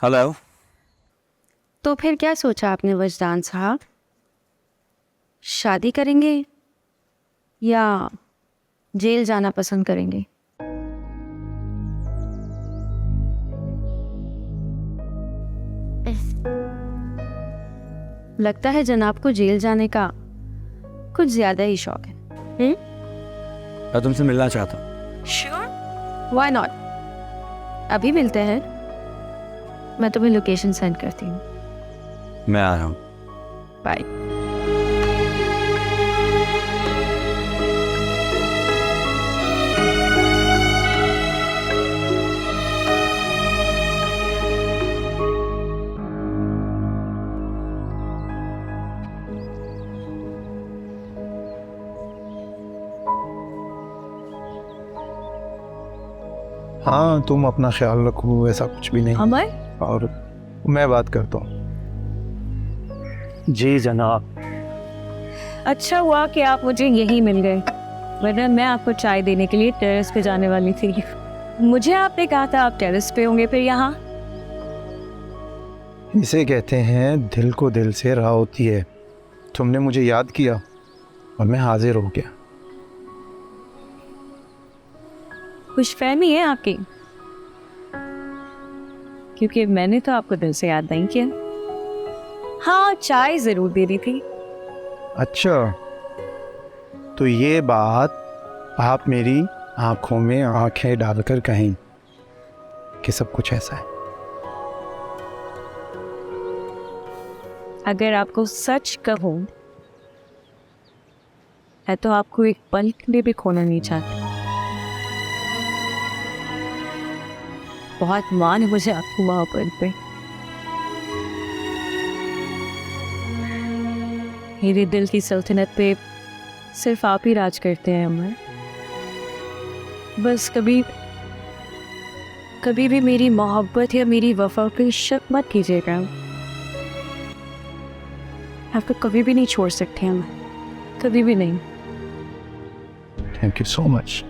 Hello. तो फिर क्या सोचा आपने वजदान साहब? शादी करेंगे या जेल जाना पसंद करेंगे? लगता है जनाब को जेल जाने का कुछ ज्यादा ही शौक है। मैं तुमसे मिलना चाहता हूँ। Sure, why not? अभी मिलते हैं। मैं तुम्हें लोकेशन सेंड करती हूँ। मैं आ रहा हूँ। बाय। हाँ, तुम अपना ख्याल रखो, ऐसा कुछ भी नहीं। अमर, और मैं बात करता हूँ। जी जनाब। अच्छा हुआ कि आप मुझे यहीं मिल गए, वरना मैं आपको चाय देने के लिए टेरेस पे जाने वाली थी। मुझे आपने कहा था आप टेरेस पे होंगे, फिर यहाँ? इसे कहते हैं दिल को दिल से राह होती है। तुमने मुझे याद किया और मैं हाजिर हो गया। खुशफहमी है आपकी, क्योंकि मैंने तो आपको दिल से याद नहीं किया। हाँ, चाय जरूर दे रही थी। अच्छा, तो ये बात आप मेरी आंखों में आंखें डालकर कहें कि सब कुछ ऐसा है। अगर आपको सच कहूं, मैं तो आपको एक पल के लिए भी खोना नहीं चाहती। बहुत मान है मुझे आपकी मोहब्बत पे। मेरे दिल की सल्तनत पे सिर्फ आप ही राज करते हैं अमर। बस कभी कभी भी मेरी मोहब्बत या मेरी वफा पे शक मत कीजिएगा। आपको कभी भी नहीं छोड़ सकते हम, कभी भी नहीं। Thank you so much.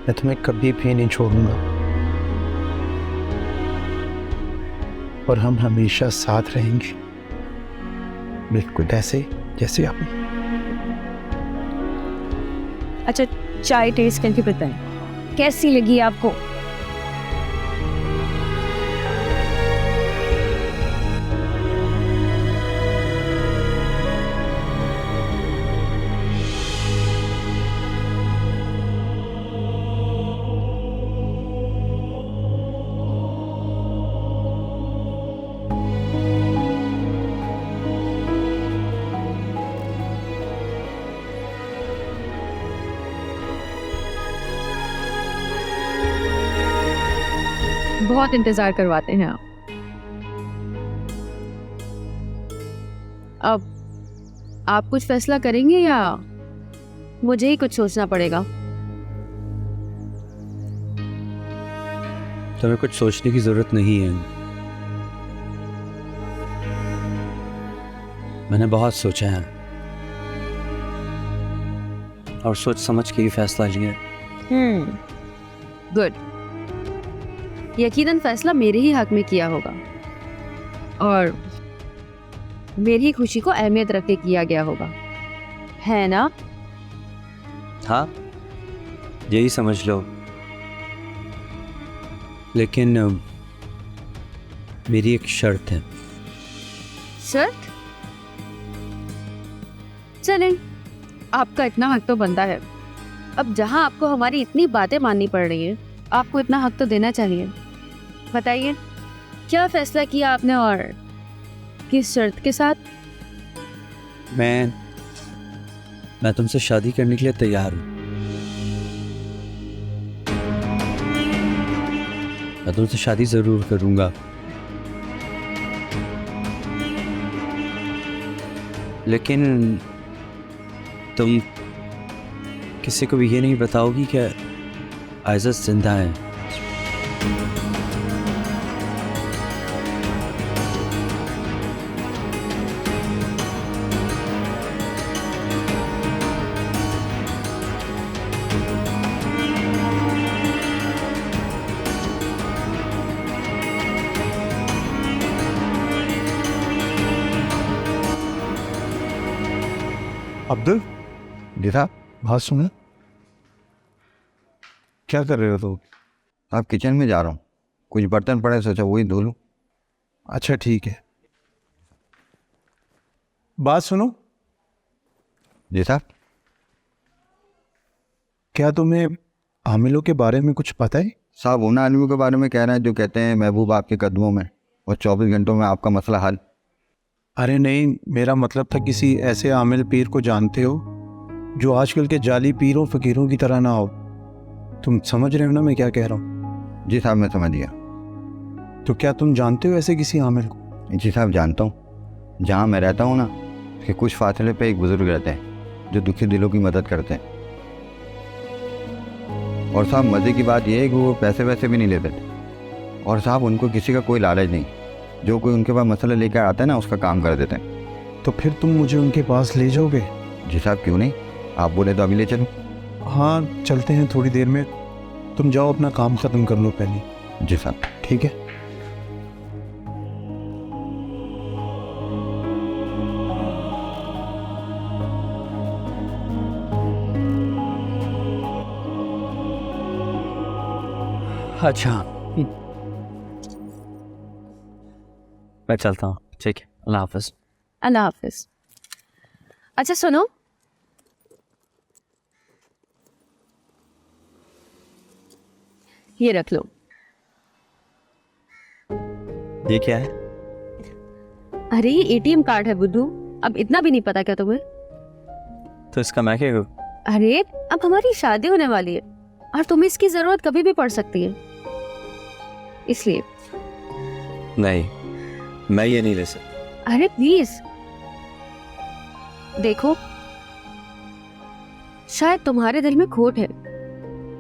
मैं तुम्हें कभी भी नहीं छोड़ूंगा और हम हमेशा साथ रहेंगे, बिल्कुल ऐसे जैसे आप। अच्छा, चाय टेस्ट करके बताएं कैसी लगी आपको? बहुत इंतजार करवाते हैं आप। अब आप कुछ फैसला करेंगे या मुझे ही कुछ सोचना पड़ेगा? तुम्हें कुछ सोचने की जरूरत नहीं है। मैंने बहुत सोचा है और सोच समझ के ही फैसला लिया है। गुड। यकीनन फैसला मेरे ही हक में किया होगा और मेरी ही खुशी को अहमियत रख के किया गया होगा, है ना? हाँ, यही समझ लो। लेकिन मेरी एक शर्त है। शर्त? चलें, आपका इतना हक तो बनता है। अब जहां आपको हमारी इतनी बातें माननी पड़ रही है, आपको इतना हक तो देना चाहिए। बताइए, क्या फैसला किया आपने और किस शर्त के साथ? मैं तुमसे शादी करने के लिए तैयार हूं। मैं तुमसे शादी जरूर करूंगा, लेकिन तुम किसी को भी ये नहीं बताओगी कि आइज़त जिंदा है। अब्दुल, जी साहब। बात सुनो। क्या कर रहे हो तुम? आप किचन में जा रहा हूँ, कुछ बर्तन पड़े सोचा वही धो लूँ। अच्छा ठीक है। बात सुनो। जी साहब। क्या तुम्हें आमिलों के बारे में कुछ पता है? साहब उन आदमियों के बारे में कह रहे हैं जो कहते हैं महबूब आपके कदमों में और 24 घंटों में आपका मसला हल। अरे नहीं, मेरा मतलब था किसी ऐसे आमिल पीर को जानते हो जो आजकल के जाली पीरों फकीरों की तरह ना हो। तुम समझ रहे हो ना मैं क्या कह रहा हूँ? जी साहब मैं समझ गया। तो क्या तुम जानते हो ऐसे किसी आमिल को? जी साहब जानता हूँ। जहाँ मैं रहता हूँ ना, उसके कुछ फासले पे एक बुजुर्ग रहते हैं जो दुखी दिलों की मदद करते हैं। और साहब मज़े की बात यह है कि वो पैसे वैसे भी नहीं लेते थे। और साहब उनको किसी का कोई लालच नहीं, जो कोई उनके पास मसला लेकर आता है ना उसका काम कर देते हैं। तो फिर तुम मुझे उनके पास ले जाओगे? जी साहब क्यों नहीं, आप बोले तो अभी ले चलूँ। हाँ चलते हैं थोड़ी देर में। तुम जाओ अपना काम ख़त्म कर लो पहले। जी साहब। ठीक है। अच्छा मैं चलता हूँ, ठीक है, अल्लाह हाफिज। अल्लाह हाफिज। अच्छा सुनो, ये रख लो। ये क्या है? अरे ये एटीएम कार्ड है बुद्धू, अब इतना भी नहीं पता क्या तुम्हें? तो इसका मैं क्या करूँ? अरे अब हमारी शादी होने वाली है और तुम्हें इसकी जरूरत कभी भी पड़ सकती है, इसलिए। नहीं, मैं ये नहीं ले सकता। अरे प्लीज देखो, शायद तुम्हारे दिल में खोट है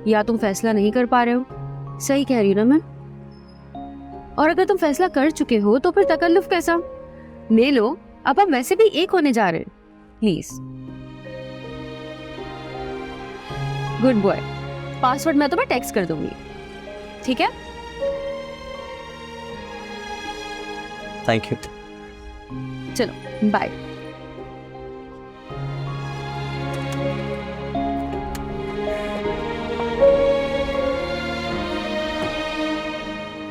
या तुम फैसला नहीं कर पा रहे हो। सही कह रही हूं ना मैं? और अगर तुम फैसला कर चुके हो तो फिर तकल्लुफ कैसा? ले लो, अब हम वैसे भी एक होने जा रहे हैं, प्लीज। Good boy. पासवर्ड मैं तुम्हें टेक्स्ट कर दूंगी, ठीक है? Thank you. चलो बाय।